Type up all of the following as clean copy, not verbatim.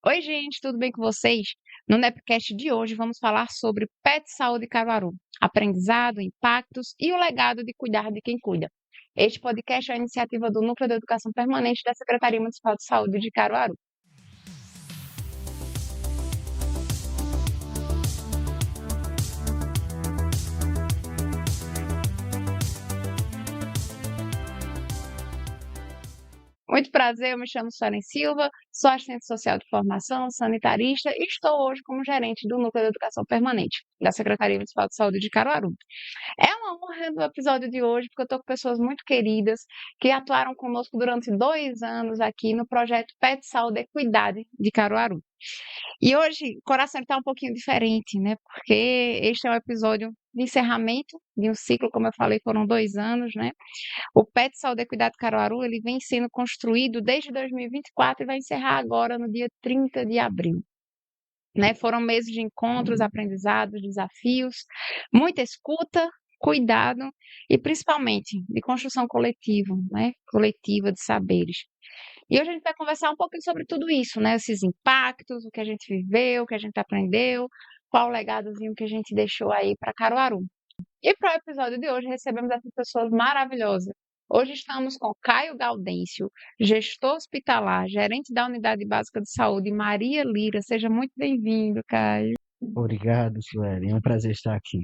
Oi, gente, tudo bem com vocês? No Nepcast de hoje vamos falar sobre Pet Saúde Caruaru, aprendizado, impactos e o legado de cuidar de quem cuida. Este podcast é a iniciativa do Núcleo de Educação Permanente da Secretaria Municipal de Saúde de Caruaru. Muito prazer, eu me chamo Suelen Silva, sou assistente social de formação, sanitarista e estou hoje como gerente do Núcleo de Educação Permanente da Secretaria Municipal de Saúde de Caruaru. É uma honra no episódio de hoje, porque eu estou com pessoas muito queridas que atuaram conosco durante 2 anos aqui no projeto Pet Saúde Equidade de Caruaru. E hoje o coração está um pouquinho diferente, né? Porque este é um episódio de encerramento de um ciclo, como eu falei, foram 2 anos, né? O PET Saúde e Cuidado Caruaru, ele vem sendo construído desde 2024 e vai encerrar agora no dia 30 de abril. Né? Foram meses de encontros, aprendizados, desafios, muita escuta, cuidado e principalmente de construção coletiva, né? Coletiva de saberes. E hoje a gente vai conversar um pouquinho sobre tudo isso, né? Esses impactos, o que a gente viveu, o que a gente aprendeu, qual o legadozinho que a gente deixou aí para Caruaru. E para o episódio de hoje recebemos essas pessoas maravilhosas. Hoje estamos com Caio Gaudêncio, gestor hospitalar, gerente da Unidade Básica de Saúde, Maria Lira. Seja muito bem-vindo, Caio. Obrigado, Sueli. É um prazer estar aqui.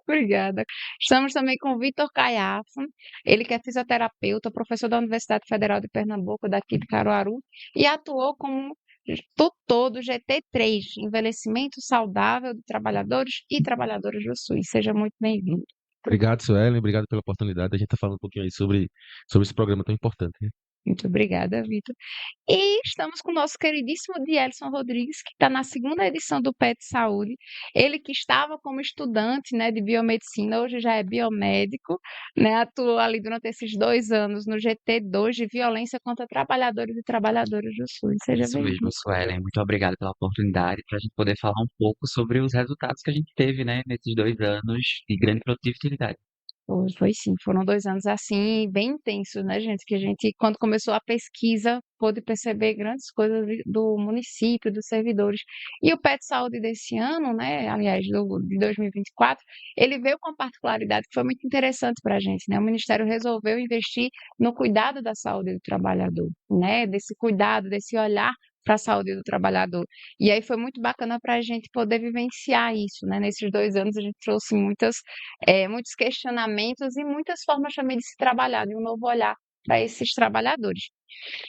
Obrigada. Estamos também com Vitor Caiafa, ele que é fisioterapeuta, professor da Universidade Federal de Pernambuco, daqui de Caruaru, e atuou como tutor do GT3, Envelhecimento Saudável de Trabalhadores e Trabalhadoras do SUS. Seja muito bem-vindo. Obrigado, Suelen. Obrigado pela oportunidade. A gente está falando um pouquinho aí sobre esse programa tão importante, né? Muito obrigada, Vitor. E estamos com o nosso queridíssimo Dielson Rodrigues, que está na segunda edição do PET Saúde. Ele que estava como estudante, né, de biomedicina, hoje já é biomédico, né, atuou ali durante esses 2 anos no GT2 de violência contra trabalhadores e trabalhadoras do SUS. Seja Isso mesmo, bem-vindo. Suelen. Muito obrigado pela oportunidade para a gente poder falar um pouco sobre os resultados que a gente teve, né, nesses 2 anos de grande produtividade. Foi sim, foram 2 anos assim, bem intensos, né, gente? Que a gente, quando começou a pesquisa, pôde perceber grandes coisas do município, dos servidores. E o PET Saúde desse ano, né, aliás, de 2024, ele veio com uma particularidade que foi muito interessante para a gente, né? O Ministério resolveu investir no cuidado da saúde do trabalhador, né? Desse cuidado, desse olhar para a saúde do trabalhador. E aí foi muito bacana para a gente poder vivenciar isso, né? Nesses 2 anos a gente trouxe muitos questionamentos e muitas formas também de se trabalhar, de um novo olhar para esses trabalhadores.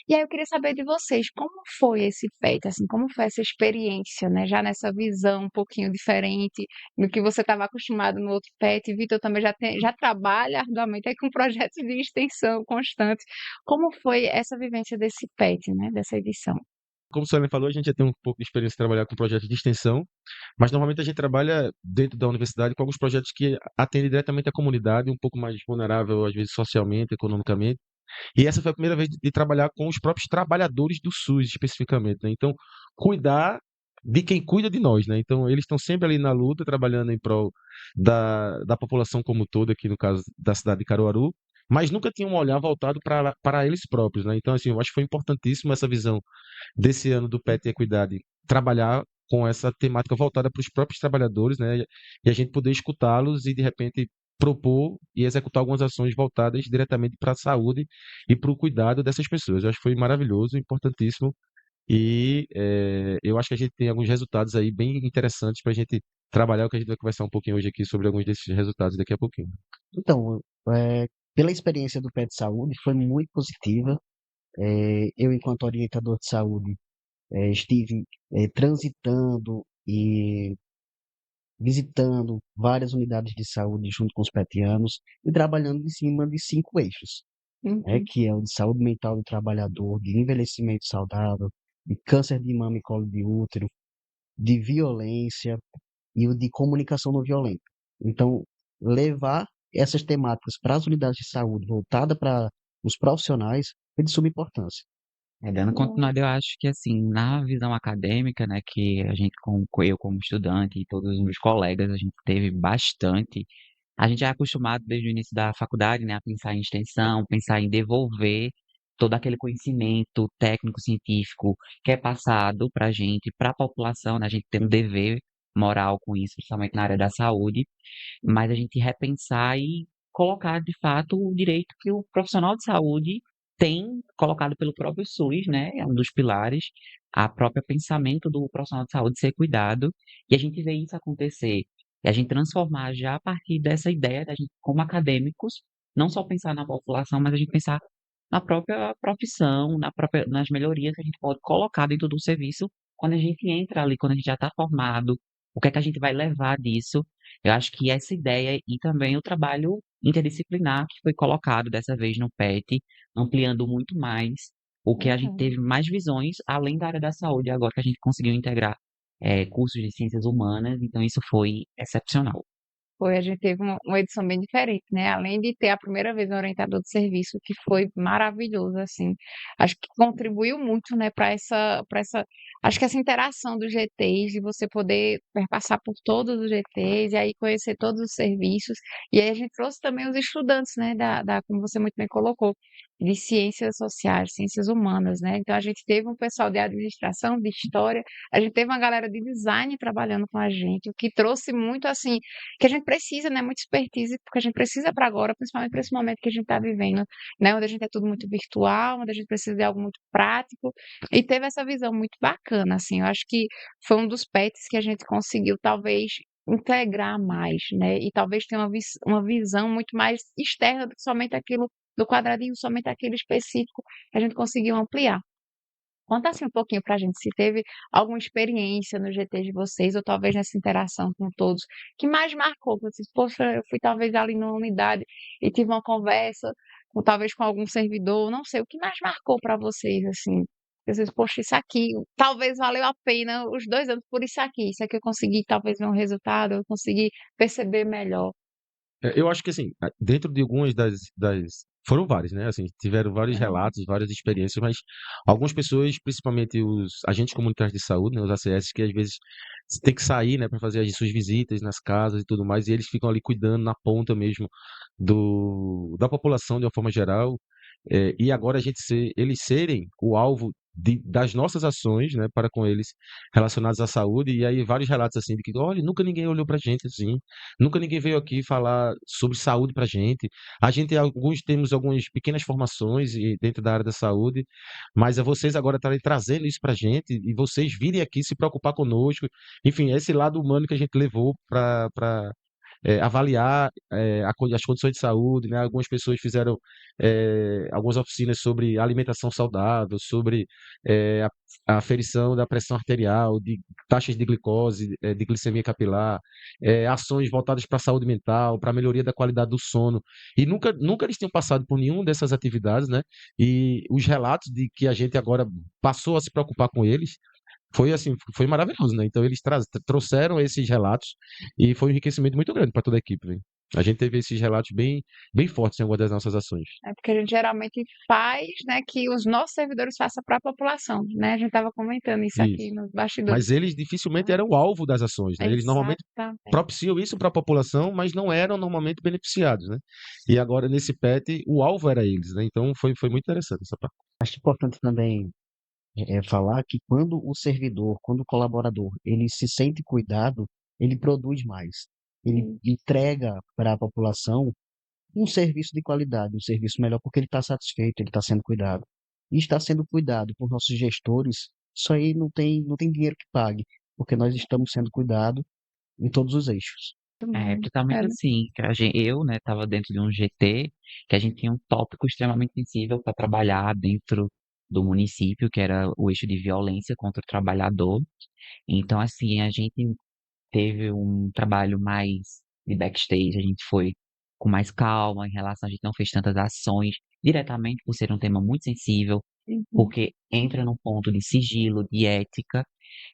E aí eu queria saber de vocês, como foi esse PET, assim, como foi essa experiência, né? Já nessa visão um pouquinho diferente do que você estava acostumado no outro PET. Vitor também já trabalha arduamente aí com projetos de extensão constante. Como foi essa vivência desse PET, né? Dessa edição? Como o Suelen falou, a gente já tem um pouco de experiência de trabalhar com projetos de extensão, mas normalmente a gente trabalha dentro da universidade com alguns projetos que atendem diretamente a comunidade, um pouco mais vulnerável, às vezes socialmente, economicamente. E essa foi a primeira vez de trabalhar com os próprios trabalhadores do SUS, especificamente, né? Então, cuidar de quem cuida de nós, né? Então, eles estão sempre ali na luta, trabalhando em prol da população como um todo, aqui no caso da cidade de Caruaru, mas nunca tinham um olhar voltado para eles próprios, né? Então, assim, eu acho que foi importantíssimo essa visão desse ano do PET e Equidade, trabalhar com essa temática voltada para os próprios trabalhadores, né? E a gente poder escutá-los e, de repente, propor e executar algumas ações voltadas diretamente para a saúde e para o cuidado dessas pessoas. Eu acho que foi maravilhoso, importantíssimo e eu acho que a gente tem alguns resultados aí bem interessantes para a gente trabalhar, o que a gente vai conversar um pouquinho hoje aqui sobre alguns desses resultados daqui a pouquinho. Então, pela experiência do PET Saúde, foi muito positiva. Eu, enquanto orientador de saúde, estive transitando e visitando várias unidades de saúde junto com os petianos e trabalhando em cima de 5 eixos, né, Uhum. que é o de saúde mental do trabalhador, de envelhecimento saudável, de câncer de mama e colo de útero, de violência e o de comunicação não violenta. Então, levar essas temáticas para as unidades de saúde, voltada para os profissionais, é de suma importância. Dando continuidade, eu acho que, assim, na visão acadêmica, né, que a gente, eu como estudante e todos os meus colegas, a gente teve bastante. A gente já é acostumado desde o início da faculdade, né, a pensar em extensão, pensar em devolver todo aquele conhecimento técnico-científico que é passado para a gente, para a população, né? A gente tem um dever moral com isso, principalmente na área da saúde, mas a gente repensar e colocar de fato o direito que o profissional de saúde tem, colocado pelo próprio SUS, né? É um dos pilares, a própria pensamento do profissional de saúde ser cuidado, e a gente vê isso acontecer, e a gente transformar já a partir dessa ideia da gente, como acadêmicos, não só pensar na população, mas a gente pensar na própria profissão, nas melhorias que a gente pode colocar dentro do serviço quando a gente entra ali, quando a gente já está formado, o que é que a gente vai levar disso. Eu acho que essa ideia e também o trabalho interdisciplinar que foi colocado dessa vez no PET, ampliando muito mais o que a gente Uhum. teve mais visões, além da área da saúde, agora que a gente conseguiu integrar cursos de ciências humanas, então isso foi excepcional. Foi, a gente teve uma edição bem diferente, né? Além de ter a primeira vez um orientador de serviço, que foi maravilhoso, assim. Acho que contribuiu muito, né, acho que essa interação dos GTs, de você poder perpassar por todos os GTs e aí conhecer todos os serviços. E aí a gente trouxe também os estudantes, né, como você muito bem colocou, de ciências sociais, ciências humanas, né? Então a gente teve um pessoal de administração, de história, a gente teve uma galera de design trabalhando com a gente, o que trouxe muito, assim, que a gente precisa, né, muita expertise, porque a gente precisa para agora, principalmente para esse momento que a gente está vivendo, né, onde a gente é tudo muito virtual, onde a gente precisa de algo muito prático, e teve essa visão muito bacana, assim, eu acho que foi um dos pets que a gente conseguiu, talvez, integrar mais, né, e talvez ter uma visão muito mais externa do que somente aquilo, do quadradinho, somente aquele específico, que a gente conseguiu ampliar. Conta assim um pouquinho pra gente se teve alguma experiência no GT de vocês, ou talvez nessa interação com todos, que mais marcou, que vocês, poxa, eu fui talvez ali numa unidade e tive uma conversa, talvez com algum servidor, não sei, o que mais marcou para vocês, assim? Vocês, poxa, isso aqui, talvez valeu a pena os 2 anos por isso aqui eu consegui talvez ver um resultado, eu consegui perceber melhor. Eu acho que assim, dentro de algumas foram várias, né? Assim, tiveram vários Aham. relatos, várias experiências, mas algumas pessoas, principalmente os agentes comunitários de saúde, né, os ACS, que às vezes tem que sair, né, para fazer as suas visitas nas casas e tudo mais, e eles ficam ali cuidando na ponta mesmo da população de uma forma geral. E agora eles serem o alvo das nossas ações, né, para com eles relacionados à saúde, e aí vários relatos assim de que, olha, nunca ninguém olhou pra gente assim, nunca ninguém veio aqui falar sobre saúde pra gente. A gente, alguns temos algumas pequenas formações dentro da área da saúde, mas é vocês agora estarem trazendo isso pra gente e vocês virem aqui se preocupar conosco. Enfim, é esse lado humano que a gente levou para avaliar as condições de saúde, né? Algumas pessoas fizeram algumas oficinas sobre alimentação saudável, sobre a aferição da pressão arterial, de taxas de glicose, de glicemia capilar, ações voltadas para a saúde mental, para a melhoria da qualidade do sono. E nunca eles tinham passado por nenhuma dessas atividades, né? E os relatos de que a gente agora passou a se preocupar com eles foi assim, foi maravilhoso, né? Então eles trouxeram esses relatos e foi um enriquecimento muito grande para toda a equipe, velho. A gente teve esses relatos bem fortes em algumas das nossas ações. É porque a gente geralmente faz, né, que os nossos servidores façam para a população, né? A gente estava comentando isso aqui Isso. nos bastidores. Mas eles dificilmente eram o alvo das ações, né? Eles normalmente Exatamente. propiciam isso para a população, mas não eram normalmente beneficiados, né? E agora nesse PET o alvo era eles, né? Então foi muito interessante essa parte. Acho importante também falar que quando o servidor, quando o colaborador, ele se sente cuidado, ele produz mais. Ele entrega para a população um serviço de qualidade, um serviço melhor, porque ele está satisfeito, ele está sendo cuidado. E está sendo cuidado por nossos gestores, isso aí não tem dinheiro que pague, porque nós estamos sendo cuidados em todos os eixos. Totalmente assim, que eu, né, estava dentro de um GT, que a gente tinha um tópico extremamente sensível para trabalhar dentro do município, que era o eixo de violência contra o trabalhador. Então, assim, a gente teve um trabalho mais de backstage, a gente foi com mais calma em relação, a gente não fez tantas ações diretamente por ser um tema muito sensível, Uhum. porque entra num ponto de sigilo, de ética,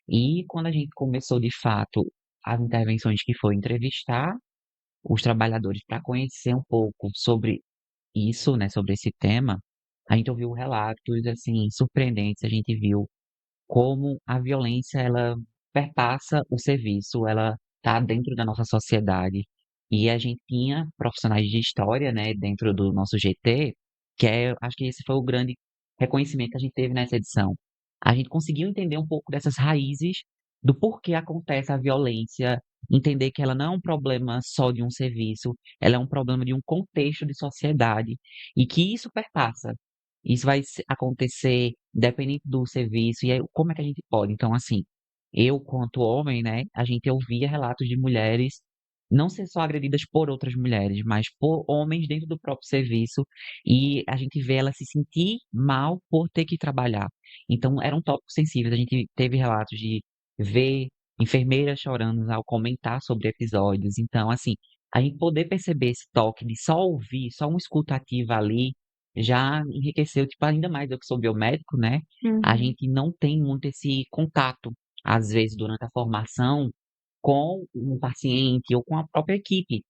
e quando a gente começou de fato as intervenções que foi entrevistar os trabalhadores para conhecer um pouco sobre isso, né, sobre esse tema, a gente ouviu relatos assim surpreendentes, a gente viu como a violência ela perpassa o serviço, ela está dentro da nossa sociedade. E a gente tinha profissionais de história, né, dentro do nosso GT, acho que esse foi o grande reconhecimento que a gente teve nessa edição. A gente conseguiu entender um pouco dessas raízes do porquê acontece a violência, entender que ela não é um problema só de um serviço, ela é um problema de um contexto de sociedade e que isso perpassa. Isso vai acontecer independente do serviço e aí, como é que a gente pode? Então, assim, eu, quanto homem, né, a gente ouvia relatos de mulheres não ser só agredidas por outras mulheres, mas por homens dentro do próprio serviço, e a gente vê ela se sentir mal por ter que trabalhar. Então, eram tópicos sensíveis. A gente teve relatos de ver enfermeiras chorando ao comentar sobre episódios. Então, assim, a gente poder perceber esse toque de só ouvir, só uma escuta ativa ali, já enriqueceu, tipo, ainda mais eu que sou biomédico, né? A Uhum. gente não tem muito esse contato, às vezes, durante a formação, com um paciente ou com a própria equipe.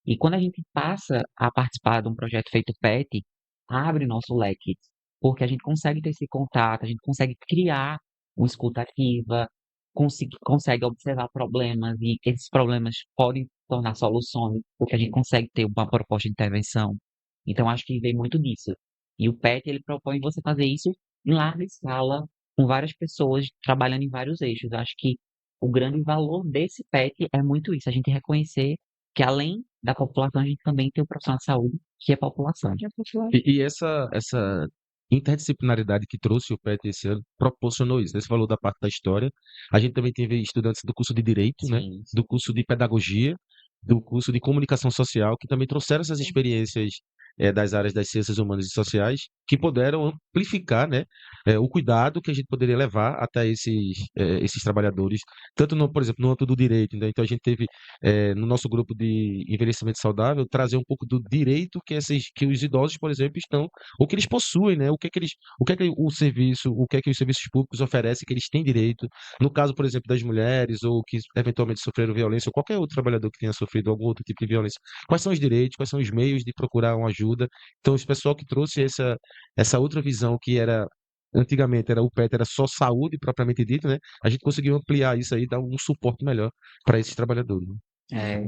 E quando a gente passa a participar de um projeto feito PET, abre nosso leque, porque a gente consegue ter esse contato, a gente consegue criar uma escuta ativa, consegue observar problemas e esses problemas podem se tornar soluções, porque a gente consegue ter uma proposta de intervenção. Então, acho que vem muito disso. E o PET, ele propõe você fazer isso em larga escala, com várias pessoas trabalhando em vários eixos. Eu acho que o grande valor desse PET é muito isso, a gente reconhecer que além da população, a gente também tem o profissional de saúde, que é a população. Já continuou. E essa interdisciplinaridade que trouxe o PET esse ano proporcionou isso, né? Você falou da parte da história. A gente também teve estudantes do curso de Direito, né? Sim, Do curso de Pedagogia, do curso de Comunicação Social, que também trouxeram essas experiências das áreas das ciências humanas e sociais, que puderam amplificar, né? O cuidado que a gente poderia levar até esses trabalhadores, tanto, por exemplo, no âmbito do direito, né? Então, a gente teve, no nosso grupo de envelhecimento saudável, trazer um pouco do direito que os idosos, por exemplo, estão o que eles possuem, né? O que é que o serviço, o que é que os serviços públicos oferecem que eles têm direito. No caso, por exemplo, das mulheres ou que eventualmente sofreram violência, ou qualquer outro trabalhador que tenha sofrido algum outro tipo de violência, quais são os direitos, quais são os meios de procurar uma ajuda. Então, esse pessoal que trouxe essa outra visão que era antigamente era o PET era só saúde propriamente dito, né? A gente conseguiu ampliar isso aí, dar um suporte melhor para esses trabalhadores, né?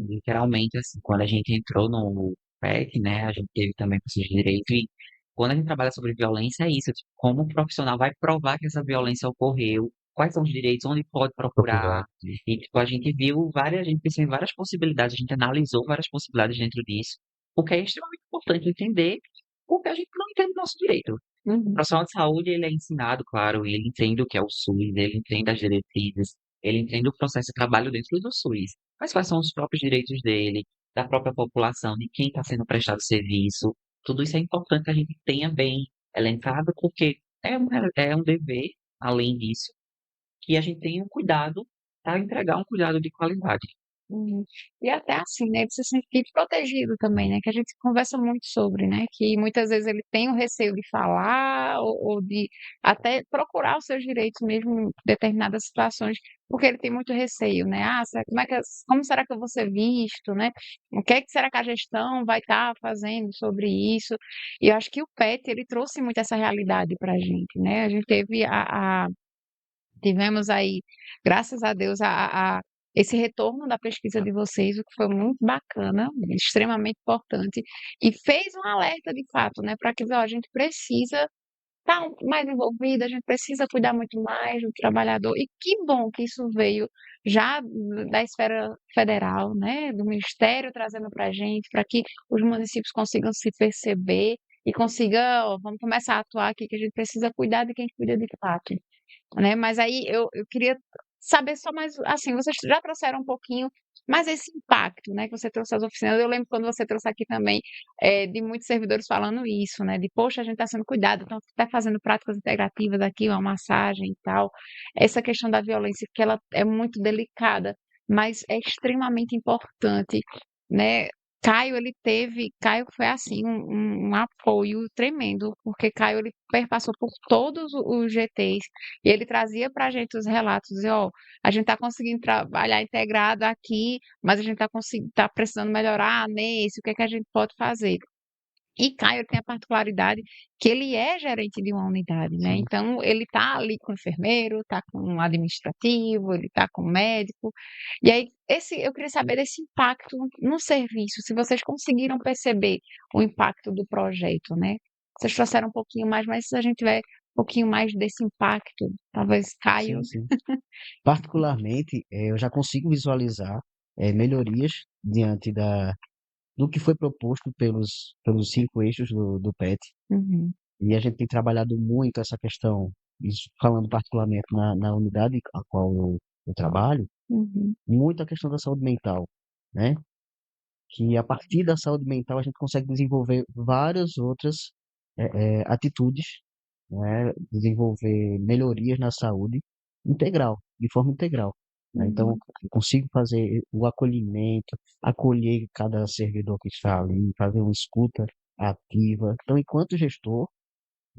literalmente, assim, quando a gente entrou no PET, né, a gente teve também curso de direito e quando a gente trabalha sobre violência, é isso, tipo, como o profissional vai provar que essa violência ocorreu, quais são os direitos, onde pode Procurar. procurar, e, tipo, a gente viu várias, a gente pensou em várias possibilidades, a gente analisou várias possibilidades dentro disso, porque é extremamente importante entender porque a gente não entende o nosso direito. O Uhum. profissional de saúde, ele é ensinado, claro, ele entende o que é o SUS, ele entende as diretrizes, ele entende o processo de trabalho dentro do SUS. Mas quais são os próprios direitos dele, da própria população, de quem está sendo prestado serviço? Tudo isso é importante que a gente tenha bem elencado, porque é um dever, além disso, que a gente tenha um cuidado para entregar um cuidado de qualidade. Uhum. E até assim, né, de se sentir protegido também, né, que a gente conversa muito sobre, né, que muitas vezes ele tem o receio de falar ou de até procurar os seus direitos mesmo em determinadas situações, porque ele tem muito receio, né, como será que eu vou ser visto, né, o que é que será que a gestão vai estar fazendo sobre isso? E eu acho que o PET, ele trouxe muito essa realidade para a gente, né, a gente teve tivemos aí, graças a Deus, esse retorno da pesquisa de vocês, o que foi muito bacana, extremamente importante, e fez um alerta de fato, né, para que ó, a gente precisa estar mais envolvida, a gente precisa cuidar muito mais do trabalhador, e que bom que isso veio já da esfera federal, né, do Ministério trazendo para a gente, para que os municípios consigam se perceber e consiga, ó, vamos começar a atuar aqui, que a gente precisa cuidar de quem cuida de fato, né? Mas aí eu queria saber só mais, assim, vocês já trouxeram um pouquinho, mas esse impacto, né, que você trouxe às oficinas, eu lembro quando você trouxe aqui também, de muitos servidores falando isso, né, de poxa, a gente está sendo cuidado, então está fazendo práticas integrativas aqui, uma massagem e tal. Essa questão da violência, que ela é muito delicada, mas é extremamente importante, né? Caio foi assim, um apoio tremendo, porque Caio ele perpassou por todos os GTs e ele trazia para a gente os relatos, dizia, ó, a gente está conseguindo trabalhar integrado aqui, mas a gente tá precisando melhorar nesse, o que é que a gente pode fazer? E Caio tem a particularidade que ele é gerente de uma unidade, né? Sim. Então ele está ali com o enfermeiro, está com o administrativo, ele está com o médico. E aí eu queria saber desse impacto no serviço, se vocês conseguiram perceber o impacto do projeto, né? Vocês trouxeram um pouquinho mais, mas se a gente tiver um pouquinho mais desse impacto, talvez Caio. Sim, sim. Particularmente, eu já consigo visualizar melhorias diante do que foi proposto pelos 5 eixos do PET. Uhum, E a gente tem trabalhado muito essa questão, isso falando particularmente na unidade a qual eu trabalho, uhum, muito a questão da saúde mental, né? Que a partir da saúde mental a gente consegue desenvolver várias outras atitudes, né? Desenvolver melhorias na saúde integral, de forma integral, né? Então, uhum, eu consigo fazer o acolhimento, acolher cada servidor que está ali, fazer uma escuta ativa. Então, enquanto gestor,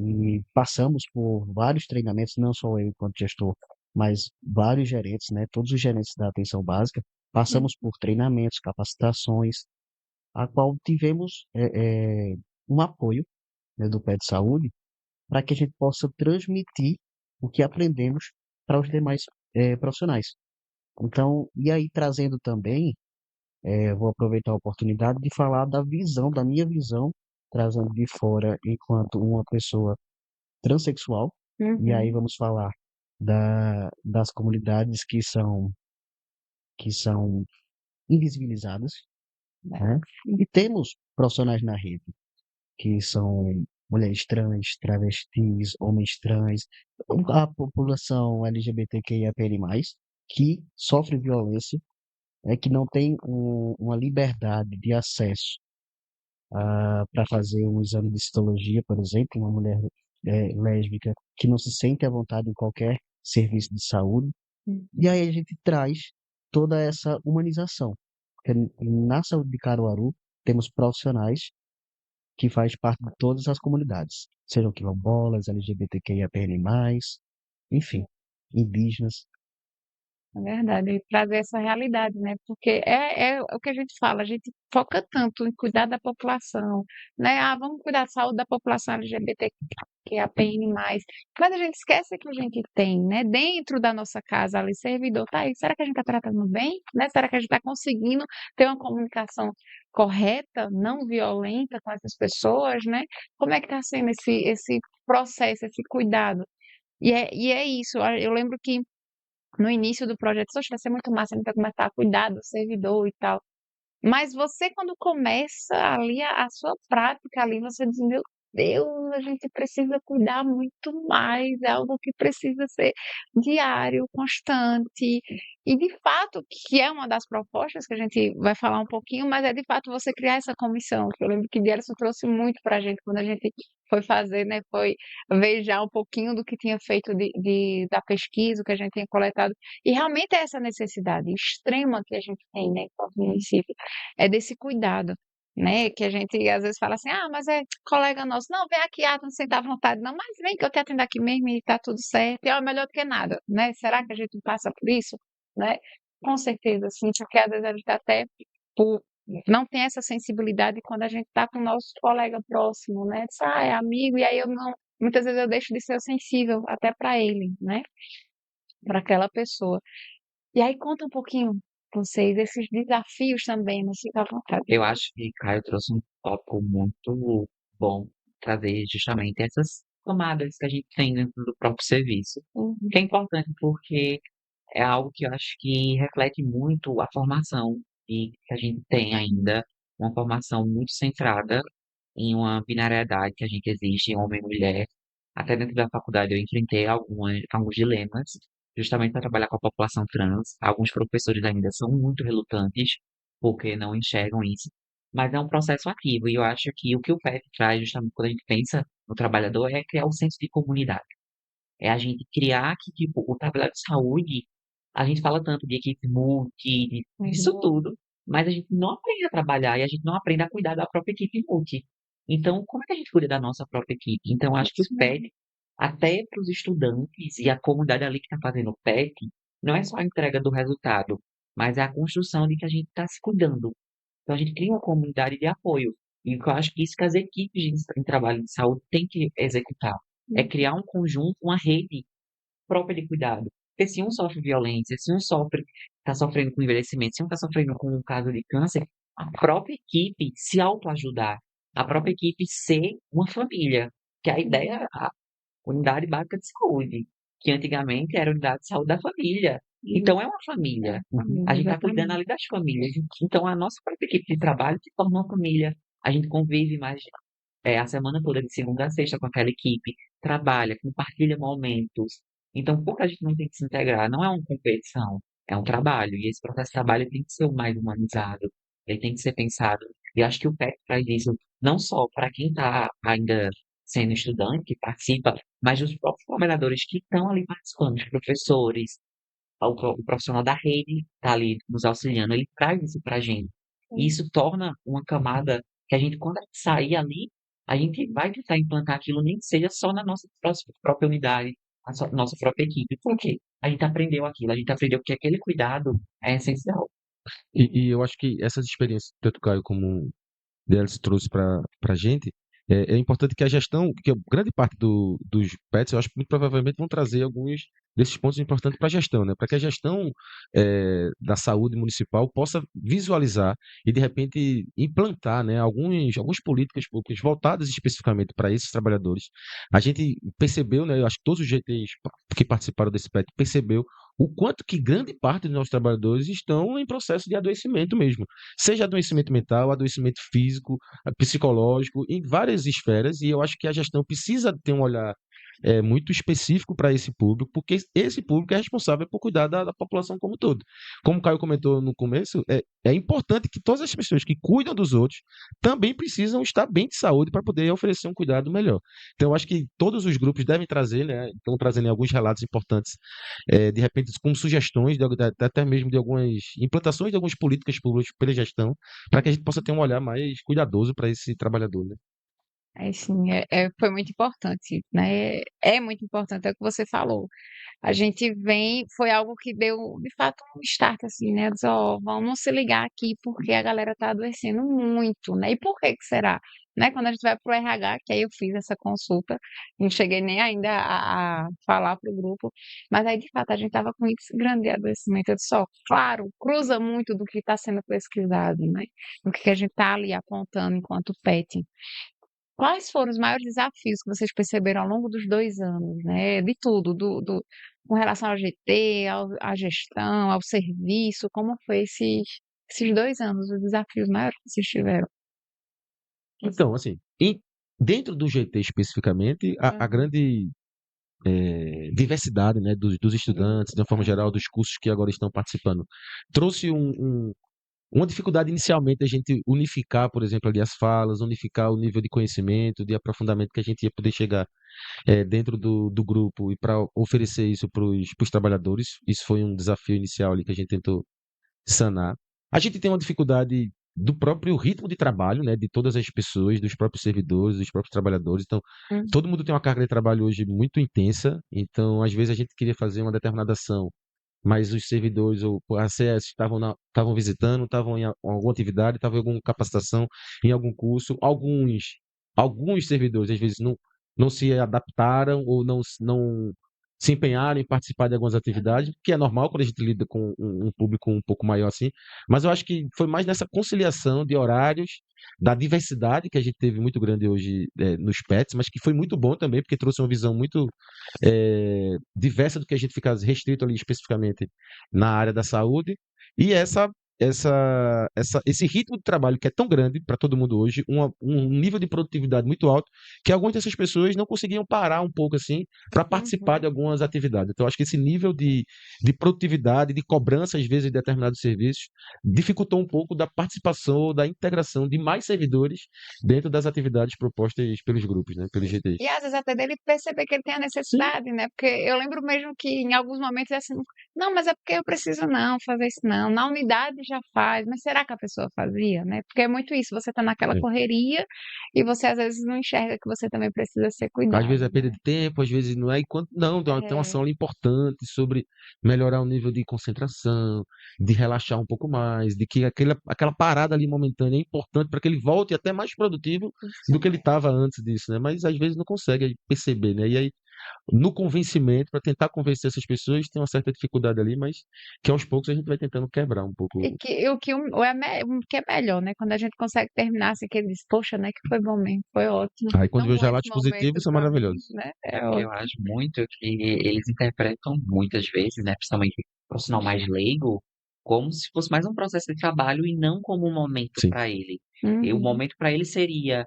e passamos por vários treinamentos, não só eu enquanto gestor, mas vários gerentes, né? Todos os gerentes da atenção básica, uhum. passamos por treinamentos, capacitações, a qual tivemos um apoio, né, do PET Saúde para que a gente possa transmitir o que aprendemos para os demais profissionais. Então, e aí trazendo também, vou aproveitar a oportunidade de falar da visão, da minha visão, trazendo de fora enquanto uma pessoa transexual, e aí Uhum, vamos falar das comunidades que são invisibilizadas, né? né? E temos profissionais na rede, que são mulheres trans, travestis, homens trans, a população LGBTQIAPN+, que sofre violência, que não tem uma liberdade de acesso para fazer um exame de citologia, por exemplo, uma mulher lésbica que não se sente à vontade em qualquer serviço de saúde. E Uhum. aí a gente traz toda essa humanização. Porque na saúde de Caruaru temos profissionais que faz parte de todas as comunidades, sejam quilombolas, LGBTQIAPN+, enfim, indígenas. É verdade, e trazer essa realidade, né? Porque é o que a gente fala, a gente foca tanto em cuidar da população, né? Ah, vamos cuidar da saúde da população LGBTQIAPN+, mas a gente esquece que a gente tem, né? Dentro da nossa casa ali, servidor, tá aí, será que a gente está tratando bem? Né? Será que a gente está conseguindo ter uma comunicação correta, não violenta com essas pessoas, né? Como é que está sendo esse processo, esse cuidado? E é isso, eu lembro que no início do projeto, "Poxa, vai ser muito massa, a gente vai começar a cuidar do servidor e tal." Mas você, quando começa ali a sua prática ali, você diz, meu Deus, a gente precisa cuidar muito mais, é algo que precisa ser diário, constante. E de fato, que é uma das propostas que a gente vai falar um pouquinho, mas é de fato você criar essa comissão, que eu lembro que Gerson trouxe muito para a gente quando a gente foi fazer, né, foi ver já um pouquinho do que tinha feito da pesquisa, o que a gente tinha coletado, e realmente é essa necessidade extrema que a gente tem, né, enquanto município, é desse cuidado, né? Que a gente às vezes fala assim, ah, mas é colega nosso. Não, vem aqui, não senta à vontade. Não, mas vem que eu te atendo aqui mesmo e tá tudo certo. E é melhor do que nada, né? Será que a gente passa por isso, né? Com certeza, sim, porque às vezes a gente até por, não tem essa sensibilidade quando a gente tá com o nosso colega próximo, né? Diz, ah, é amigo, e aí eu não, muitas vezes eu deixo de ser sensível até para ele, né? Para aquela pessoa. E aí conta um pouquinho, vocês, esses desafios também, não fica à vontade. Eu acho que Caio trouxe um tópico muito bom, trazer justamente essas tomadas que a gente tem dentro do próprio serviço. Uhum, Que é importante porque é algo que eu acho que reflete muito a formação e que a gente tem ainda, uma formação muito centrada em uma binariedade que a gente existe, homem e mulher. Até dentro da faculdade eu enfrentei alguns dilemas, justamente para trabalhar com a população trans. Alguns professores ainda são muito relutantes, porque não enxergam isso. Mas é um processo ativo, e eu acho que o que o PET traz, justamente quando a gente pensa no trabalhador, é criar um senso de comunidade. É a gente criar que, tipo, o trabalhador de saúde, a gente fala tanto de equipe multi, disso uhum, tudo, mas a gente não aprende a trabalhar e a gente não aprende a cuidar da própria equipe multi. Então, como é que a gente cuida da nossa própria equipe? Então, acho que o isso mesmo. PET, até para os estudantes e a comunidade ali que está fazendo o PET, não é só a entrega do resultado, mas é a construção de que a gente está se cuidando. Então, a gente cria uma comunidade de apoio. E eu acho que isso que as equipes em trabalho de saúde têm que executar. É Uhum, criar um conjunto, uma rede própria de cuidado. Porque se um sofre violência, se um está sofrendo com envelhecimento, se um está sofrendo com um caso de câncer, a própria equipe se autoajudar. a própria equipe ser uma família, que a ideia, a unidade básica de saúde, que antigamente era a unidade de saúde da família. Então é uma família. A gente está cuidando ali das famílias. Então a nossa própria equipe de trabalho se torna uma família. A gente convive mais a semana toda, de segunda a sexta, com aquela equipe, trabalha, compartilha momentos. Então, por que a gente não tem que se integrar? Não é uma competição, é um trabalho. E esse processo de trabalho tem que ser o mais humanizado, ele tem que ser pensado. E acho que o PEC traz isso não só para quem está ainda sendo estudante, que participa, mas os próprios trabalhadores que estão ali participando, os professores, o profissional da rede está ali nos auxiliando, ele traz isso para a gente. E isso torna uma camada que a gente, quando a gente sair ali, a gente vai tentar implantar aquilo, nem que seja só na nossa própria unidade, nossa própria equipe. Por quê? A gente aprendeu aquilo, a gente aprendeu que aquele cuidado é essencial. E eu acho que essas experiências, tanto o Caio como o Délis trouxe para a gente, é importante que a gestão, que a grande parte dos pets, eu acho que muito provavelmente vão trazer alguns desses pontos importantes para a gestão, né? Para que a gestão da saúde municipal possa visualizar e, de repente, implantar, né, algumas políticas públicas voltadas especificamente para esses trabalhadores. A gente percebeu, né, eu acho que todos os GTs que participaram desse PET percebeu o quanto que grande parte dos nossos trabalhadores estão em processo de adoecimento mesmo, seja adoecimento mental, adoecimento físico, psicológico, em várias esferas, e eu acho que a gestão precisa ter um olhar muito específico para esse público, porque esse público é responsável por cuidar da população como um todo. Como o Caio comentou no começo, é importante que todas as pessoas que cuidam dos outros também precisam estar bem de saúde para poder oferecer um cuidado melhor. Então, eu acho que todos os grupos devem trazer, né, estão trazendo alguns relatos importantes, de repente, como sugestões, até mesmo de algumas implantações de algumas políticas públicas pela gestão, para que a gente possa ter um olhar mais cuidadoso para esse trabalhador, né? Sim, foi muito importante, né? É muito importante, é o que você falou. A gente foi algo que deu, de fato, um start, assim, né? Diz, ó, vamos se ligar aqui porque a galera tá adoecendo muito, né? E por que que será? Né? Quando a gente vai pro RH, que aí eu fiz essa consulta, não cheguei nem ainda a falar pro grupo, mas aí, de fato, a gente tava com índice grande de adoecimento. Eu disse, ó, claro, cruza muito do que está sendo pesquisado, né? Do que a gente tá ali apontando enquanto PET. Quais foram os maiores desafios que vocês perceberam ao longo dos 2 anos, né? De tudo, com relação ao GT, à gestão, ao serviço, como foi esses 2 anos, os desafios maiores que vocês tiveram? Então, assim, dentro do GT especificamente, a grande diversidade, né, dos estudantes, de uma forma geral, dos cursos que agora estão participando, trouxe uma dificuldade inicialmente a gente unificar, por exemplo, ali as falas, unificar o nível de conhecimento, de aprofundamento que a gente ia poder chegar dentro do grupo e para oferecer isso para os trabalhadores. Isso foi um desafio inicial ali que a gente tentou sanar. A gente tem uma dificuldade do próprio ritmo de trabalho, né, de todas as pessoas, dos próprios servidores, dos próprios trabalhadores. Então, Hum. todo mundo tem uma carga de trabalho hoje muito intensa. Então, às vezes a gente queria fazer uma determinada ação, mas os servidores ou a ACS estavam visitando, estavam em alguma atividade, estavam em alguma capacitação, em algum curso. Alguns servidores, às vezes, não se adaptaram ou não se empenharam em participar de algumas atividades, que é normal quando a gente lida com um público um pouco maior assim, mas eu acho que foi mais nessa conciliação de horários, da diversidade que a gente teve muito grande hoje nos PETs, mas que foi muito bom também, porque trouxe uma visão muito diversa do que a gente fica restrito ali especificamente na área da saúde, e esse ritmo de trabalho que é tão grande para todo mundo hoje, um nível de produtividade muito alto, que algumas dessas pessoas não conseguiam parar um pouco assim para participar de algumas atividades. Então, acho que esse nível de produtividade, de cobrança, às vezes, de determinados serviços, dificultou um pouco da participação, da integração de mais servidores dentro das atividades propostas pelos grupos, né, pelos GTs. E às vezes até dele perceber que ele tem a Sim, necessidade, né? Porque eu lembro mesmo que em alguns momentos é assim, não, mas é porque eu preciso não fazer isso não. Na unidade já faz, mas será que a pessoa fazia, né? Porque é muito isso, você tá naquela é. correria e você às vezes não enxerga que você também precisa ser Às vezes cuidado, é perda né? de tempo, às vezes não é. Enquanto não, tem uma ação ali importante sobre melhorar o nível de concentração, de relaxar um pouco mais, de que aquela parada ali momentânea é importante para que ele volte até mais produtivo do que ele estava antes disso, né? Mas às vezes não consegue perceber, né? E aí no convencimento, para tentar convencer essas pessoas, tem uma certa dificuldade ali, mas que aos poucos a gente vai tentando quebrar um E pouco. o que é melhor, né? Quando a gente consegue terminar assim, que ele diz, poxa, né? Que foi bom mesmo, foi ótimo. Aí quando Não vê os bom esse relatos positivos, momento são pra mim, maravilhosos. né? É É porque eu ótimo. acho muito que eles interpretam muitas vezes, né, principalmente o profissional mais leigo, como se fosse mais um processo de trabalho e não como um momento Sim. para ele. E o Uhum. momento para ele seria,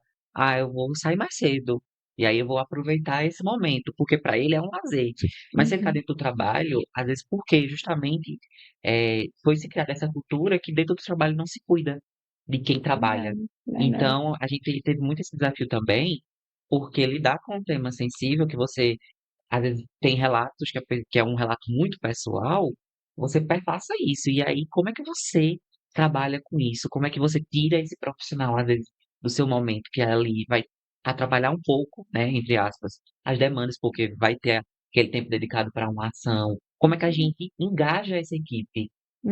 eu vou sair mais cedo, e aí eu vou aproveitar esse momento, porque para ele é um lazer. Sim. Mas se ele está Uhum. dentro do trabalho, às vezes porque justamente foi se criada essa cultura que dentro do trabalho não se cuida de quem trabalha. Verdade, verdade. Então, a gente teve muito esse desafio também, porque lidar com um tema sensível que você às vezes tem relatos que é um relato muito pessoal, você perpassa isso. E aí, como é que você trabalha com isso? Como é que você tira esse profissional, às vezes, do seu momento, que ali vai atrapalhar um pouco, né, entre aspas, as demandas, porque vai ter aquele tempo dedicado para uma ação. Como é que a gente engaja essa equipe?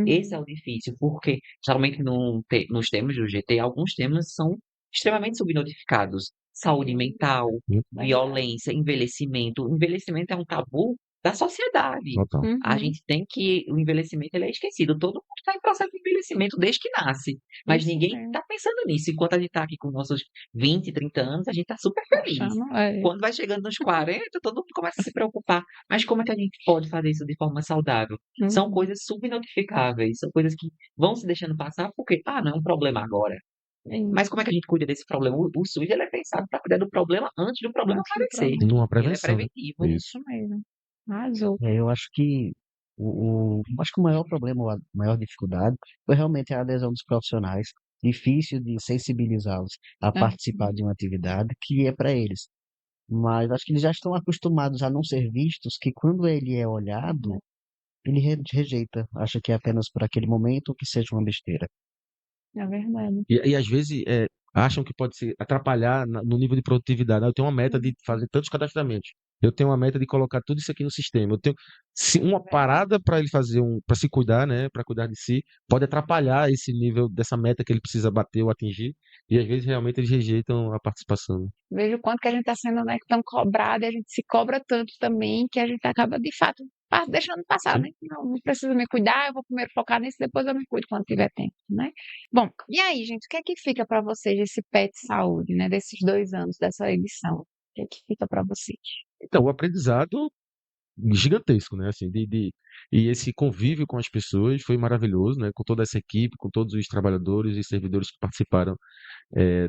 Esse é Uhum. o difícil, porque geralmente nos temas do GT, alguns temas são extremamente subnotificados. Saúde mental, Verdade. violência, envelhecimento. O envelhecimento é um tabu da sociedade. Total. A Uhum. gente tem que o envelhecimento ele é esquecido. Todo mundo está em processo de envelhecimento desde que nasce, mas Isso ninguém mesmo. está pensando nisso. Enquanto a gente está aqui com nossos 20, 30 anos, a gente está super feliz. Achando, é. Quando vai chegando nos 40, todo mundo começa a se preocupar. Mas como é que a gente pode fazer isso de forma saudável? São Uhum. coisas subnotificáveis, são coisas que vão se deixando passar porque, não é um problema agora. Mas Isso. como é que a gente cuida desse problema? O SUS ele é pensado para cuidar do problema antes do problema Antes do aparecer. problema. Numa Ele é prevenção, né? preventivo. Isso. Isso mesmo. Arrasou. Eu acho que acho que o maior problema, ou a maior dificuldade, foi realmente a adesão dos profissionais. Difícil de sensibilizá-los a É. participar de uma atividade que é para eles. Mas acho que eles já estão acostumados a não ser vistos, que quando ele é olhado, ele rejeita, acha que é apenas por aquele momento ou que seja uma besteira. É verdade. E às vezes acham que pode se atrapalhar no nível de produtividade. Eu tenho uma meta de fazer tantos cadastramentos. Eu tenho uma meta de colocar tudo isso aqui no sistema. Eu tenho uma parada para ele fazer para se cuidar, né, para cuidar de si, pode atrapalhar esse nível dessa meta que ele precisa bater ou atingir. E às vezes realmente eles rejeitam a participação, né? Vejo o quanto que a gente está sendo, né, tão cobrado e a gente se cobra tanto também que a gente acaba, de fato, deixando passar, né? Sim. Não precisa me cuidar, eu vou primeiro focar nisso, depois eu me cuido quando tiver tempo, né? Bom, e aí, gente, o que é que fica para vocês desse PET Saúde, né? Desses 2 anos dessa edição? O que é que fica para vocês? Então, o aprendizado gigantesco, né? Assim, e esse convívio com as pessoas foi maravilhoso, né? Com toda essa equipe, com todos os trabalhadores e servidores que participaram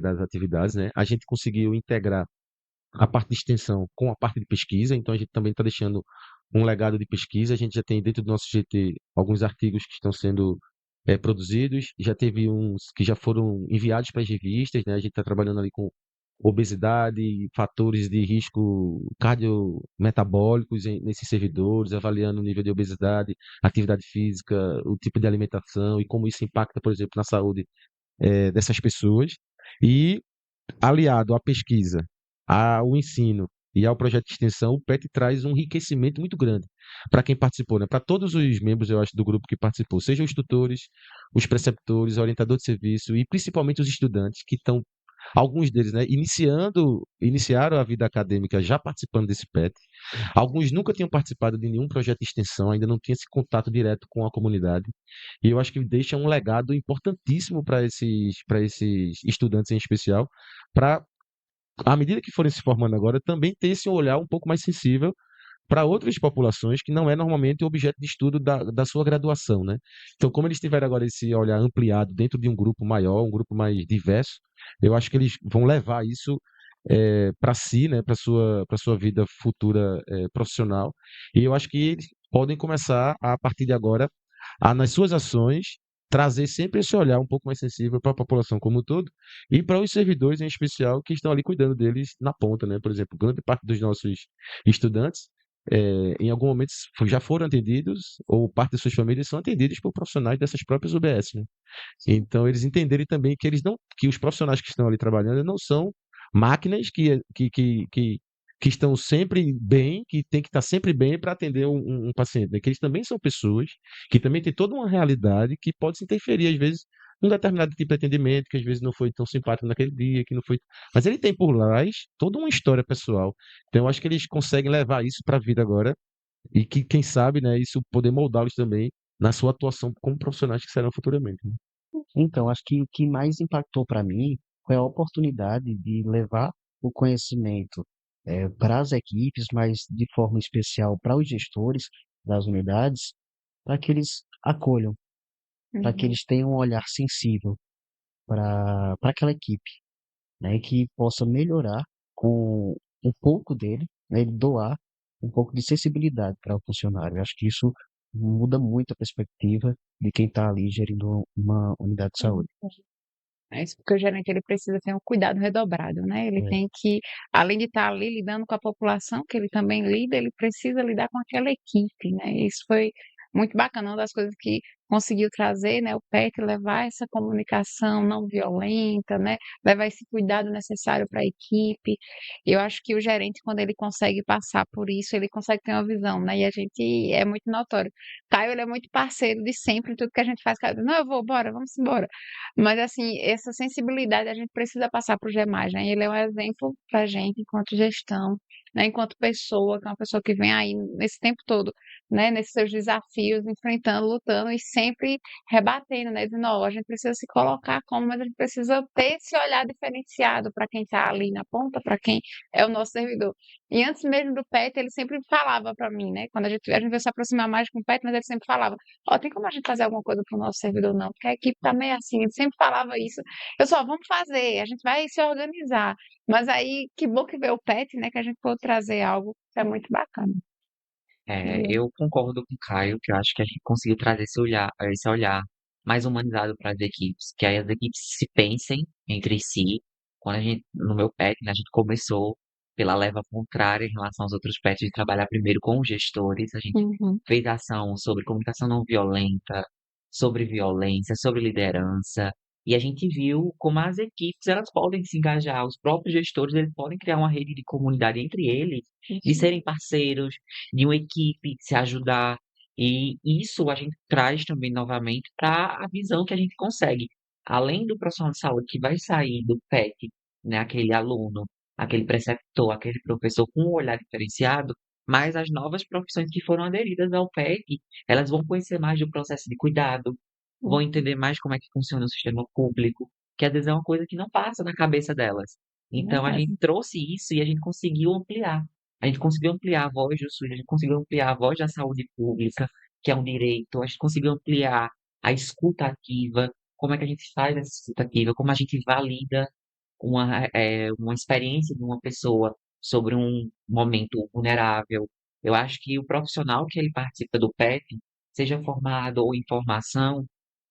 das atividades, né? A gente conseguiu integrar a parte de extensão com a parte de pesquisa, então a gente também está deixando um legado de pesquisa. A gente já tem dentro do nosso GT alguns artigos que estão sendo produzidos, já teve uns que já foram enviados para as revistas, né? A gente está trabalhando ali com obesidade, fatores de risco cardiometabólicos nesses servidores, avaliando o nível de obesidade, atividade física, o tipo de alimentação e como isso impacta, por exemplo, na saúde dessas pessoas. E aliado à pesquisa, ao ensino e ao projeto de extensão, o PET traz um enriquecimento muito grande para quem participou, né? Para todos os membros, eu acho, do grupo que participou, sejam os tutores, os preceptores, orientadores de serviço e principalmente os estudantes que estão, alguns deles, né, iniciaram a vida acadêmica já participando desse PET. Alguns nunca tinham participado de nenhum projeto de extensão, ainda não tinham esse contato direto com a comunidade. E eu acho que deixa um legado importantíssimo para esses estudantes em especial, para, à medida que forem se formando agora, também ter esse olhar um pouco mais sensível para outras populações que não é normalmente o objeto de estudo da sua graduação, né? Então, como eles tiveram agora esse olhar ampliado dentro de um grupo maior, um grupo mais diverso, eu acho que eles vão levar isso para si, né, para sua vida futura profissional. E eu acho que eles podem começar, a partir de agora, nas suas ações, trazer sempre esse olhar um pouco mais sensível para a população como um todo e para os servidores em especial que estão ali cuidando deles na ponta, né? Por exemplo, grande parte dos nossos estudantes em algum momento já foram atendidos ou parte de suas famílias são atendidas por profissionais dessas próprias UBS, né? Então eles entenderem também que que os profissionais que estão ali trabalhando não são máquinas que estão sempre bem, que tem que estar sempre bem para atender um paciente, né? Que eles também são pessoas, que também têm toda uma realidade que pode se interferir às vezes um determinado tipo de atendimento que às vezes não foi tão simpático naquele dia, que não foi. Mas ele tem por trás toda uma história pessoal. Então eu acho que eles conseguem levar isso para a vida agora e que, quem sabe, né, isso poder moldá-los também na sua atuação como profissionais que serão futuramente, né? Então, acho que o que mais impactou para mim foi a oportunidade de levar o conhecimento para as equipes, mas de forma especial para os gestores das unidades, para que eles acolham, para que Uhum. eles tenham um olhar sensível para aquela equipe, né, que possa melhorar com um pouco dele, né, ele doar um pouco de sensibilidade para o funcionário. Eu acho que isso muda muito a perspectiva de quem está ali gerindo uma unidade de saúde. É isso, porque o gerente ele precisa ter um cuidado redobrado, né? Ele É, tem que, além de estar ali lidando com a população, que ele também lida, ele precisa lidar com aquela equipe, né? Isso foi muito bacana, uma das coisas que conseguiu trazer, né? O PET levar essa comunicação não violenta, né? Levar esse cuidado necessário para a equipe. Eu acho que o gerente, quando ele consegue passar por isso, ele consegue ter uma visão, né? E a gente é muito notório. Caio, ele é muito parceiro de sempre em tudo que a gente faz. Caio, não, eu vou, bora, vamos embora. Mas, assim, essa sensibilidade a gente precisa passar para os demais, né? Ele é um exemplo para a gente enquanto gestão, né? Enquanto pessoa, que é uma pessoa que vem aí nesse tempo todo, né? Nesses seus desafios, enfrentando, lutando e sempre rebatendo, né? Dizendo, ó, a gente precisa se colocar como, mas a gente precisa ter esse olhar diferenciado para quem está ali na ponta, para quem é o nosso servidor. E antes mesmo do PET, ele sempre falava para mim, né? Quando a gente vai se aproximar mais com o PET, mas ele sempre falava, ó, tem como a gente fazer alguma coisa pro nosso servidor, não? Porque a equipe tá meio assim, ele sempre falava isso. Eu só, vamos fazer, a gente vai se organizar. Mas aí, que bom que veio o PET, né? Que a gente pôde trazer algo que é muito bacana. Eu concordo com o Caio, que eu acho que a gente conseguiu trazer esse olhar mais humanizado para as equipes, que aí as equipes se pensem entre si. Quando a gente, no meu PET, né, a gente começou pela leva contrária em relação aos outros PETs, de trabalhar primeiro com os gestores. A gente Uhum. fez ação sobre comunicação não violenta, sobre violência, sobre liderança, e a gente viu como as equipes elas podem se engajar, os próprios gestores eles podem criar uma rede de comunidade entre eles, de serem parceiros, de uma equipe, se ajudar. E isso a gente traz também novamente para a visão que a gente consegue. Além do profissional de saúde que vai sair do PET, né, aquele aluno, aquele preceptor, aquele professor com um olhar diferenciado, mas as novas profissões que foram aderidas ao PET, elas vão conhecer mais do processo de cuidado, vão entender mais como é que funciona o sistema público, que às vezes é uma coisa que não passa na cabeça delas. Então a gente Verdade. trouxe isso e a gente conseguiu ampliar. A gente conseguiu ampliar a voz do SUS, a gente conseguiu ampliar a voz da saúde pública, que é um direito, a gente conseguiu ampliar a escuta ativa, como é que a gente faz essa escuta ativa, como a gente valida uma experiência de uma pessoa sobre um momento vulnerável. Eu acho que o profissional que ele participa do PET, seja formado ou em formação,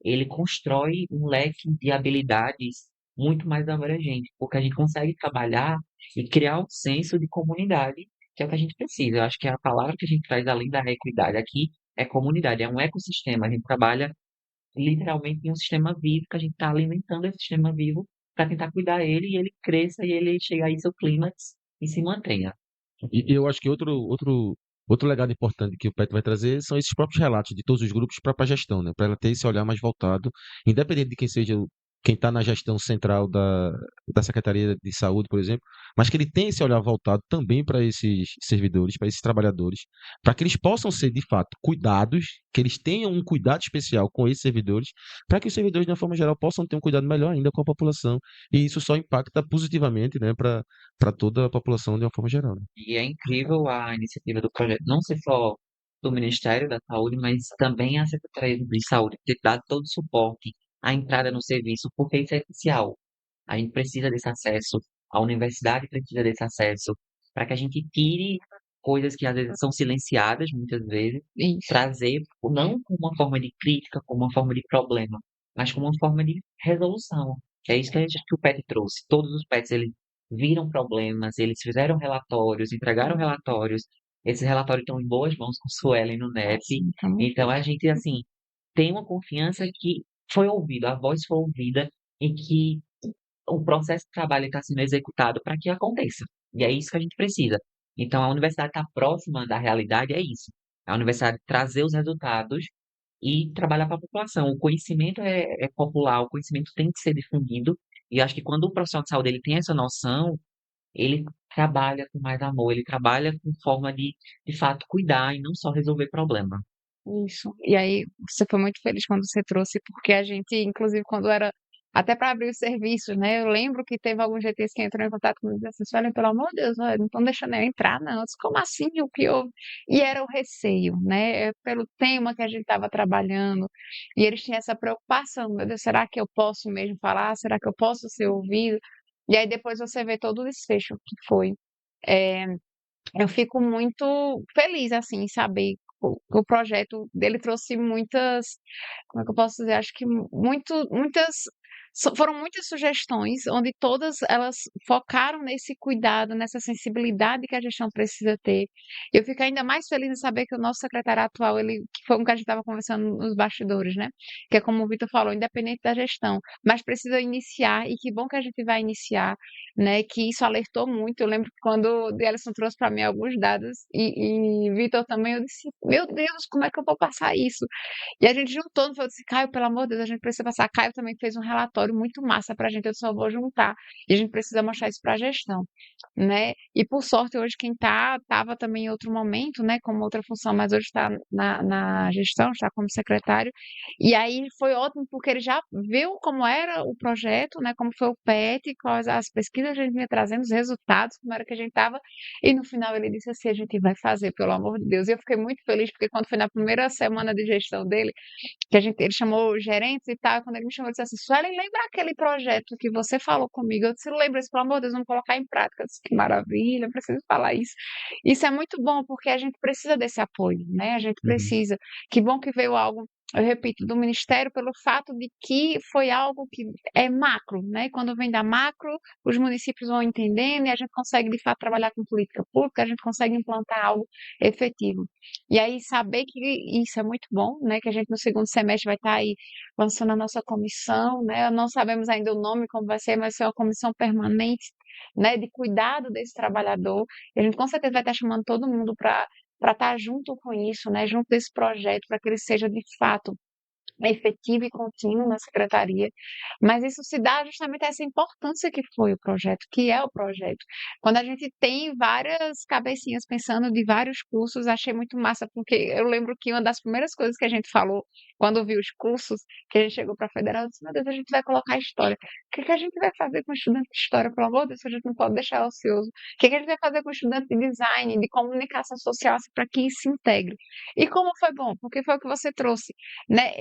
ele constrói um leque de habilidades muito mais abrangente, porque a gente consegue trabalhar e criar um senso de comunidade, que é o que a gente precisa. Eu acho que a palavra que a gente traz além da equidade aqui é comunidade, é um ecossistema. A gente trabalha literalmente em um sistema vivo, que a gente está alimentando esse sistema vivo para tentar cuidar ele e ele cresça e ele chegar aí seu clímax e se mantenha. E eu acho que outro legado importante que o PET vai trazer são esses próprios relatos de todos os grupos para a gestão, né? Para ela ter esse olhar mais voltado, independente de quem seja quem está na gestão central da Secretaria de Saúde, por exemplo, mas que ele tenha esse olhar voltado também para esses servidores, para esses trabalhadores, para que eles possam ser, de fato, cuidados, que eles tenham um cuidado especial com esses servidores, para que os servidores, de uma forma geral, possam ter um cuidado melhor ainda com a população. E isso só impacta positivamente, né, para toda a população de uma forma geral, né? E é incrível a iniciativa do projeto, não ser só do Ministério da Saúde, mas também a Secretaria de Saúde ter dado todo o suporte à entrada no serviço, porque isso é essencial. A gente precisa desse acesso, a universidade precisa desse acesso, para que a gente tire coisas que às vezes são silenciadas, muitas vezes, Isso. trazer não como uma forma de crítica, como uma forma de problema, mas como uma forma de resolução. É isso que, que o PET trouxe. Todos os PETs eles viram problemas, eles fizeram relatórios, entregaram relatórios. Esses relatórios estão em boas mãos com Suelen no NEP. Assim, então, Então a gente assim tem uma confiança que foi ouvido, a voz foi ouvida e que o processo de trabalho está sendo executado para que aconteça. E é isso que a gente precisa. Então, a universidade está próxima da realidade, é isso. A universidade trazer os resultados e trabalhar para a população. O conhecimento é popular, o conhecimento tem que ser difundido, e eu acho que quando o profissional de saúde ele tem essa noção, ele trabalha com mais amor, ele trabalha com forma de fato, cuidar e não só resolver problema. Isso. E aí, você foi muito feliz quando você trouxe, porque a gente, inclusive, quando era até para abrir os serviços, né? Eu lembro que teve alguns GTs que entrou em contato comigo e disse assim: Suelen, pelo amor de Deus, olha, não estão deixando eu entrar, não. Eu disse, como assim? O que houve? E era o receio, né? Pelo tema que a gente estava trabalhando. E eles tinham essa preocupação: meu Deus, será que eu posso mesmo falar? Será que eu posso ser ouvido? E aí depois você vê todo o desfecho que foi. É, eu fico muito feliz, assim, em saber que o projeto dele trouxe muitas, como é que eu posso dizer? Acho que muitas, foram muitas sugestões, onde todas elas focaram nesse cuidado, nessa sensibilidade que a gestão precisa ter. Eu fico ainda mais feliz em saber que o nosso secretário atual, ele, que foi o que a gente estava conversando nos bastidores, né? Que é como o Vitor falou, independente da gestão, mas precisa iniciar, e que bom que a gente vai iniciar, né? Que isso alertou muito. Eu lembro que quando o Ellison trouxe para mim alguns dados e Vitor também, eu disse: Meu Deus, como é que eu vou passar isso? E a gente juntou, não foi? Eu disse: Caio, pelo amor de Deus, a gente precisa passar. Caio também fez um relatório muito massa para a gente, eu só vou juntar. E a gente precisa mostrar isso para a gestão, né? E por sorte, hoje quem estava também em outro momento, né? Como outra função, mas hoje está na gestão, está como secretário. E aí foi ótimo, porque ele já viu como era o projeto, né? Como foi o PET, quais as pesquisas que a gente vinha trazendo, os resultados, como era que a gente estava. E no final ele disse assim: a gente vai fazer, pelo amor de Deus. E eu fiquei muito feliz, porque quando foi na primeira semana de gestão dele, que ele chamou os gerentes e tal, quando ele me chamou, ele disse assim: Suelen, lembra aquele projeto que você falou comigo? Eu disse: lembra, pelo amor de Deus, vamos colocar em prática. Eu disse: que maravilha, eu preciso falar isso. Isso é muito bom, porque a gente precisa desse apoio, né? A gente Uhum. precisa. Que bom que veio algo, eu repito, do Ministério, pelo fato de que foi algo que é macro, né? Quando vem da macro, os municípios vão entendendo e a gente consegue, de fato, trabalhar com política pública, a gente consegue implantar algo efetivo. E aí, saber que isso é muito bom, né? Que a gente no segundo semestre vai estar aí lançando a nossa comissão, né? Não sabemos ainda o nome, como vai ser, mas vai ser uma comissão permanente, né? De cuidado desse trabalhador. E a gente com certeza vai estar chamando todo mundo para estar junto com isso, né? Junto desse projeto, para que ele seja de fato efetivo e contínuo na secretaria, mas isso se dá justamente a essa importância que foi o projeto, que é o projeto. Quando a gente tem várias cabecinhas pensando de vários cursos, achei muito massa, porque eu lembro que uma das primeiras coisas que a gente falou quando viu os cursos, que a gente chegou para a federal, eu disse: meu Deus, a gente vai colocar história. O que que a gente vai fazer com o estudante de história? Pelo amor de Deus, a gente não pode deixar ocioso. O que que a gente vai fazer com o estudante de design, de comunicação social, assim, para que isso se integre? E como foi bom, porque foi o que você trouxe, né?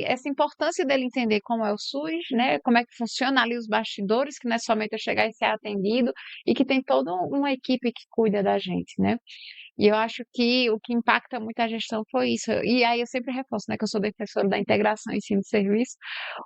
Essa importância dele entender como é o SUS, né? Como é que funciona ali os bastidores, que não é somente eu chegar e ser atendido, e que tem toda uma equipe que cuida da gente, né? E eu acho que o que impacta muito a gestão foi isso. E aí eu sempre reforço, né, que eu sou defensora da integração ensino-serviço,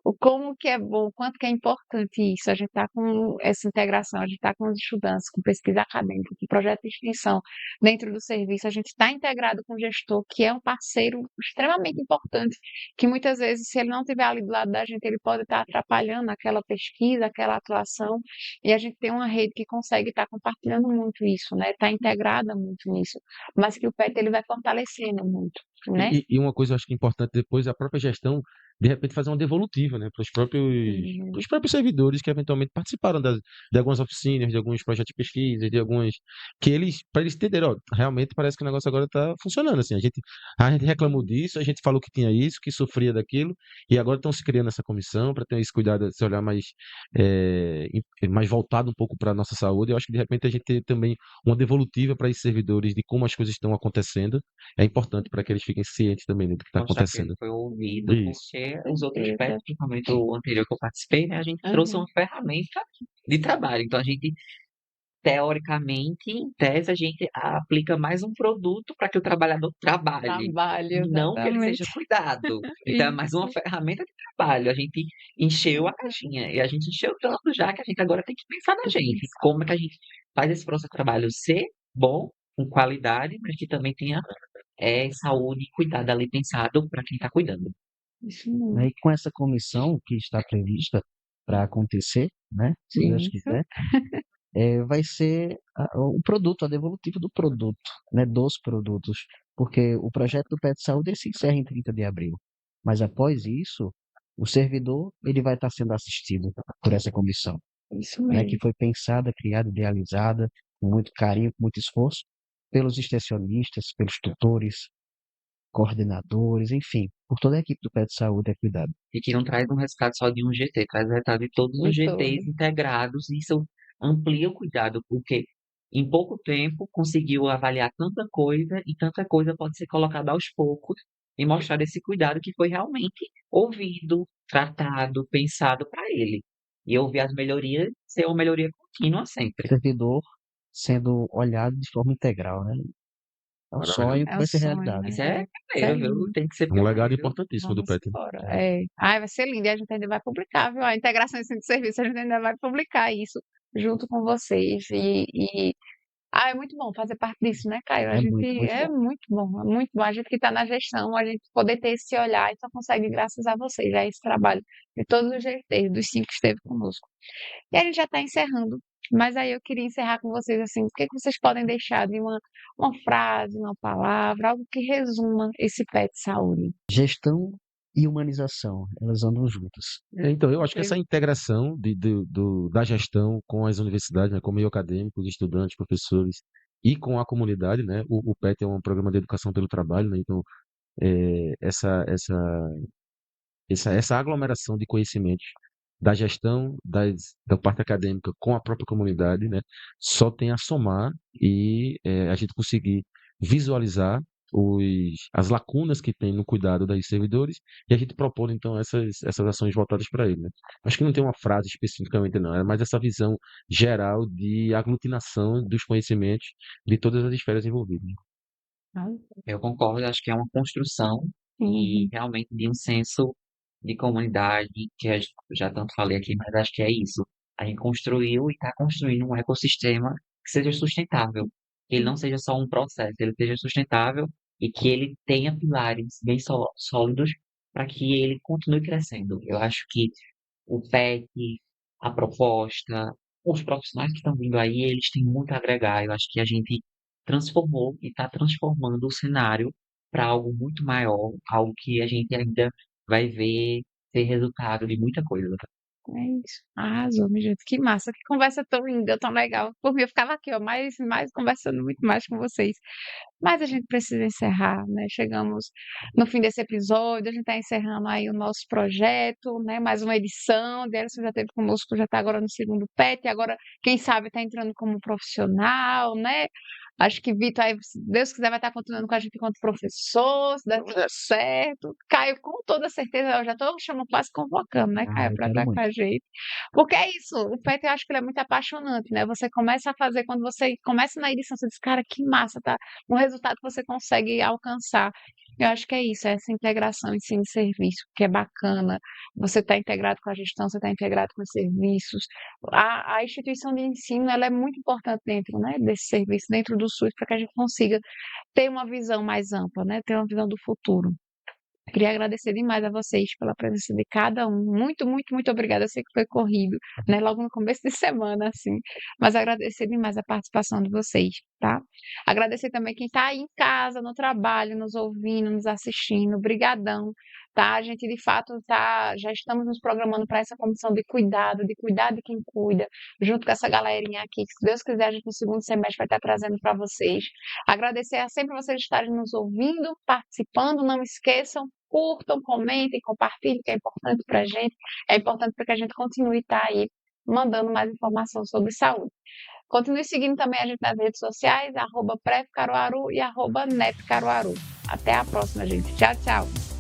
o como que é bom, o quanto que é importante isso. A gente está com essa integração, a gente está com os estudantes, com pesquisa acadêmica, com projeto de extensão dentro do serviço, a gente está integrado com o gestor, que é um parceiro extremamente importante, que muitas vezes, se ele não estiver ali do lado da gente, ele pode estar atrapalhando aquela pesquisa, aquela atuação, e a gente tem uma rede que consegue estar compartilhando muito isso, né? Está integrada muito nisso, mas que o PET ele vai fortalecendo muito, né? E uma coisa eu acho que é importante depois, a própria gestão, de repente, fazer uma devolutiva, né, Uhum. pros próprios servidores que eventualmente participaram de algumas oficinas, de alguns projetos de pesquisa, de alguns, que eles, para eles entenderem, ó, realmente parece que o negócio agora está funcionando, assim, a gente reclamou disso, a gente falou que tinha isso, que sofria daquilo, e agora estão se criando essa comissão para ter esse cuidado, esse olhar mais voltado um pouco para a nossa saúde. Eu acho que de repente a gente ter também uma devolutiva para esses servidores de como as coisas estão acontecendo é importante para que eles fiquem cientes também do que está Mostrar que ele acontecendo. foi ouvido, Isso. porque os outros Certeza. PETs, principalmente o anterior que eu participei, né, a gente trouxe Uhum. uma ferramenta de trabalho. Então, a gente, teoricamente, em tese, a gente aplica mais um produto para que o trabalhador trabalhe, Trabalho, não que ele seja exatamente. cuidado. Então, é mais uma Isso. ferramenta de trabalho. A gente encheu a caixinha, e a gente encheu tanto já que a gente agora tem que pensar na gente. Isso. Como é que a gente faz esse processo de trabalho ser bom, com qualidade, mas que também tenha saúde e cuidado ali pensado para quem está cuidando. Isso mesmo. Aí, com essa comissão que está prevista para acontecer, né, se Deus Isso. quiser, vai ser o produto, a devolutiva do produto, né, dos produtos, porque o projeto do PET Saúde ele se encerra em 30 de abril. Mas após isso, o servidor ele vai estar sendo assistido por essa comissão, Isso né, que mesmo. foi pensada, criada, idealizada, com muito carinho, com muito esforço, pelos extensionistas, pelos tutores, coordenadores, enfim, por toda a equipe do PET Saúde e Cuidado. E que não traz um resultado só de um GT, traz o resultado de todos os De todo. GTs integrados, e isso amplia o cuidado, porque em pouco tempo conseguiu avaliar tanta coisa, e tanta coisa pode ser colocada aos poucos e mostrar esse cuidado que foi realmente ouvido, tratado, pensado para ele. E ouvir as melhorias, ser uma melhoria contínua sempre. Servidor sendo olhado de forma integral, né? É um Maravilhoso. sonho que É um vai ser sonho, realidade. Isso né? é Isso é pioneiro, viu? lindo. Tem que ser Um legado pioneiro. importantíssimo do Vamos PET. embora. É. Ai, vai ser lindo. E a gente ainda vai publicar, viu? A integração em de serviço, a gente ainda vai publicar isso junto com vocês. É muito bom fazer parte disso, né, Caio? A É gente muito, muito é bom. muito bom, é muito bom. A gente que está na gestão, a gente poder ter esse olhar e só consegue graças a vocês, a esse trabalho de todos os GTs, dos 5 que esteve conosco. E a gente já está encerrando, mas aí eu queria encerrar com vocês assim, o que que vocês podem deixar de uma frase, uma palavra, algo que resuma esse PET Saúde? Gestão e humanização, elas andam juntas. Então, eu acho que essa integração da gestão com as universidades, né, com o meio acadêmico, os estudantes, professores e com a comunidade, né, o PET é um programa de educação pelo trabalho, né, então essa aglomeração de conhecimentos da gestão da parte acadêmica com a própria comunidade, né, só tem a somar e a gente conseguir visualizar as lacunas que tem no cuidado dos servidores e a gente propor, então, essas ações voltadas para ele, né. Acho que não tem uma frase especificamente, não, é mais essa visão geral de aglutinação dos conhecimentos de todas as esferas envolvidas. Eu concordo, acho que é uma construção e Uhum. realmente de um senso de comunidade, que eu já tanto falei aqui, mas acho que é isso. A gente construiu e está construindo um ecossistema que seja sustentável, que ele não seja só um processo, ele seja sustentável e que ele tenha pilares bem sólidos para que ele continue crescendo. Eu acho que o PET, a proposta, os profissionais que estão vindo aí, eles têm muito a agregar. Eu acho que a gente transformou e está transformando o cenário para algo muito maior, algo que a gente ainda vai ver ser resultado de muita coisa. É isso. Arrasou, minha gente. Que massa, que conversa tão linda, tão legal. Por mim, eu ficava aqui, ó, mais conversando muito mais com vocês. Mas a gente precisa encerrar, né? Chegamos no fim desse episódio, a gente está encerrando aí o nosso projeto, né? Mais uma edição. Derson já esteve conosco, já está agora no segundo PET, e agora, quem sabe, está entrando como profissional, né? Acho que Vitor, aí, se Deus quiser, vai estar continuando com a gente enquanto professor, se der tudo certo. Caio, com toda certeza, eu já estou chamando, quase convocando, né, Caio, Eu para quero estar com muito. a gente. Porque é isso, o PET eu acho que ele é muito apaixonante, né? Você começa a fazer, quando você começa na edição, você diz, cara, que massa, tá? O resultado que você consegue alcançar. Eu acho que é isso, é essa integração ensino e serviço, que é bacana. Você está integrado com a gestão, você está integrado com os serviços. A instituição de ensino, ela é muito importante dentro, né, desse serviço, dentro do SUS, para que a gente consiga ter uma visão mais ampla, né, ter uma visão do futuro. Queria agradecer demais a vocês pela presença de cada um. Muito, muito, muito obrigada. Eu sei que foi corrido, né? Logo no começo de semana, assim. Mas agradecer demais a participação de vocês, tá? Agradecer também quem está aí em casa, no trabalho, nos ouvindo, nos assistindo. Brigadão, tá? A gente, de fato, já estamos nos programando para essa comissão de cuidar de quem cuida, junto com essa galerinha aqui, que se Deus quiser, a gente no segundo semestre vai estar trazendo para vocês. Agradecer a sempre vocês estarem nos ouvindo, participando. Não esqueçam, curtam, comentem, compartilhem, que é importante para a gente. É importante para que a gente continue aí mandando mais informação sobre saúde. Continue seguindo também a gente nas redes sociais, @prefcaruaru e @nepcaruaru. Até a próxima, gente. Tchau, tchau.